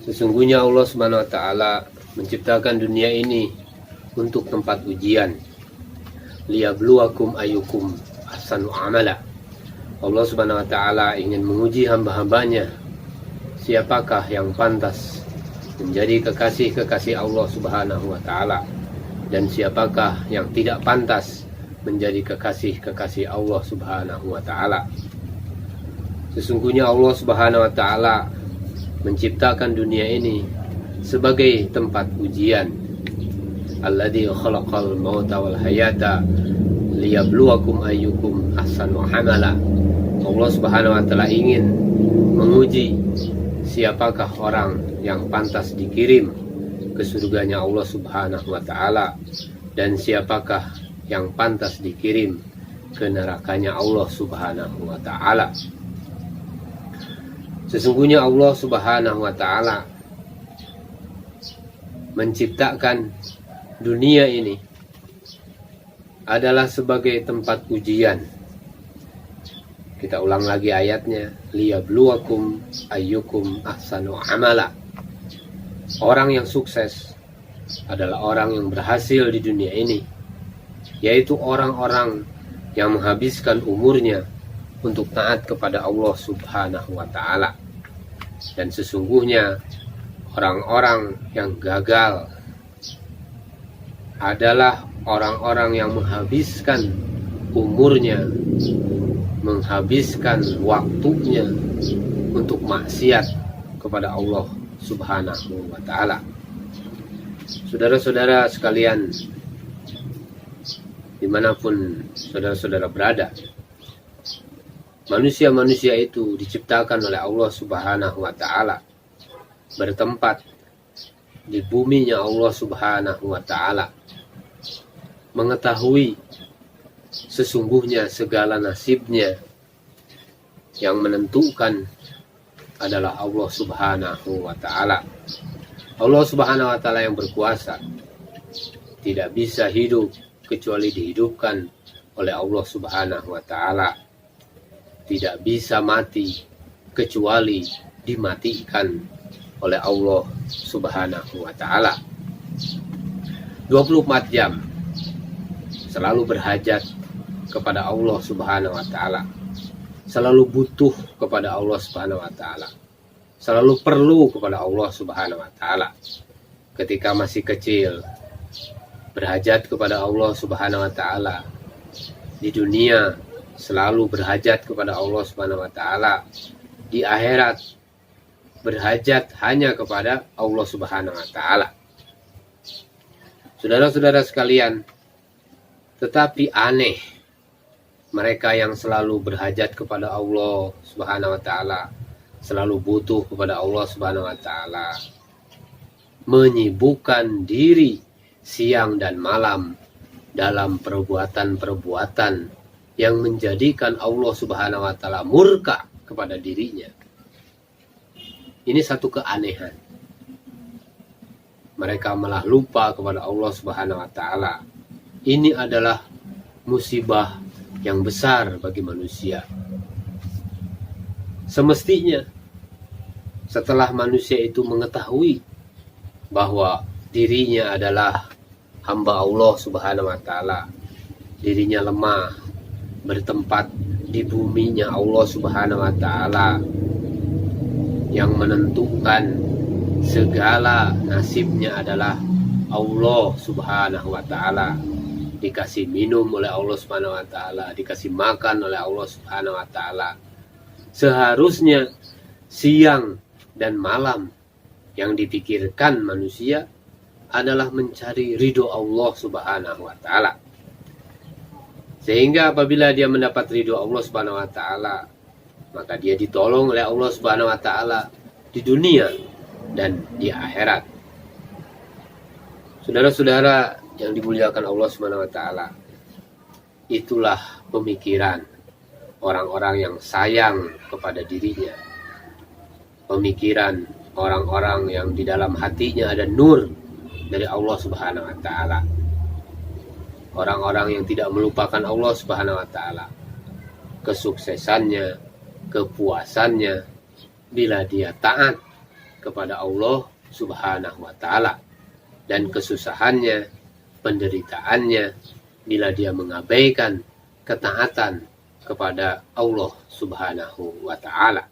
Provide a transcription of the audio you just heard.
Sesungguhnya Allah Subhanahu wa taala menciptakan dunia ini untuk tempat ujian. Liyabluwakum ayyukum ahsanu amala. Allah Subhanahu wa taala ingin menguji hamba-hambanya, siapakah yang pantas menjadi kekasih-kekasih Allah Subhanahu wa taala, dan siapakah yang tidak pantas menjadi kekasih-kekasih Allah Subhanahu wa taala. Sesungguhnya Allah Subhanahu wa taala menciptakan dunia ini sebagai tempat ujian. Alladzi khalaqal mauta wal hayata liyabluwakum ayyukum ahsanu amala. Allah Subhanahu wa taala ingin menguji siapakah orang yang pantas dikirim ke surganya Allah Subhanahu wa taala, dan siapakah yang pantas dikirim ke nerakanya Allah Subhanahu wa taala. Sesungguhnya Allah Subhanahu wa taala menciptakan dunia ini adalah sebagai tempat ujian. Kita ulang lagi ayatnya, liyabluwakum ayyukum ahsanu amala. Orang yang sukses adalah orang yang berhasil di dunia ini, yaitu orang-orang yang menghabiskan umurnya untuk taat kepada Allah Subhanahu wa taala. Dan sesungguhnya orang-orang yang gagal adalah orang-orang yang menghabiskan umurnya, menghabiskan waktunya untuk maksiat kepada Allah Subhanahu wa taala. Saudara-saudara sekalian, dimanapun saudara-saudara berada, manusia-manusia itu diciptakan oleh Allah Subhanahu wa taala bertempat di buminya Allah Subhanahu wa taala, mengetahui sesungguhnya segala nasibnya. Yang menentukan adalah Allah Subhanahu wa taala. Allah Subhanahu wa taala yang berkuasa, tidak bisa hidup kecuali dihidupkan oleh Allah Subhanahu wa taala. Tidak bisa mati kecuali dimatikan oleh Allah Subhanahu wa taala. 24 jam selalu berhajat kepada Allah Subhanahu wa taala, selalu butuh kepada Allah Subhanahu wa taala, selalu perlu kepada Allah Subhanahu wa taala. Ketika masih kecil berhajat kepada Allah Subhanahu wa taala, di dunia selalu berhajat kepada Allah Subhanahu wa taala, di akhirat berhajat hanya kepada Allah Subhanahu wa taala. Saudara-saudara sekalian, tetapi aneh mereka yang selalu berhajat kepada Allah Subhanahu wa taala, selalu butuh kepada Allah Subhanahu wa taala, menyibukkan diri siang dan malam dalam perbuatan-perbuatan yang menjadikan Allah Subhanahu wa taala murka kepada dirinya. Ini satu keanehan. Mereka malah lupa kepada Allah Subhanahu wa taala. Ini adalah musibah yang besar bagi manusia. Semestinya setelah manusia itu mengetahui bahwa dirinya adalah hamba Allah Subhanahu wa taala, dirinya lemah, bertempat di buminya Allah Subhanahu wa taala, yang menentukan segala nasibnya adalah Allah Subhanahu wa taala. Dikasih minum oleh Allah Subhanahu wa taala, dikasih makan oleh Allah Subhanahu wa taala. Seharusnya siang dan malam yang dipikirkan manusia adalah mencari ridho Allah Subhanahu wa taala. Sehingga apabila dia mendapat ridho Allah Subhanahu wa taala, maka dia ditolong oleh Allah Subhanahu wa taala di dunia dan di akhirat. Saudara-saudara yang dimuliakan Allah Subhanahu wa taala, itulah pemikiran orang-orang yang sayang kepada dirinya. Pemikiran orang-orang yang di dalam hatinya ada nur dari Allah Subhanahu wa taala. Orang-orang yang tidak melupakan Allah Subhanahu wa taala. Kesuksesannya, kepuasannya bila dia taat kepada Allah Subhanahu wa Ta'ala, dan kesusahannya, penderitaannya bila dia mengabaikan ketaatan kepada Allah Subhanahu wa Ta'ala.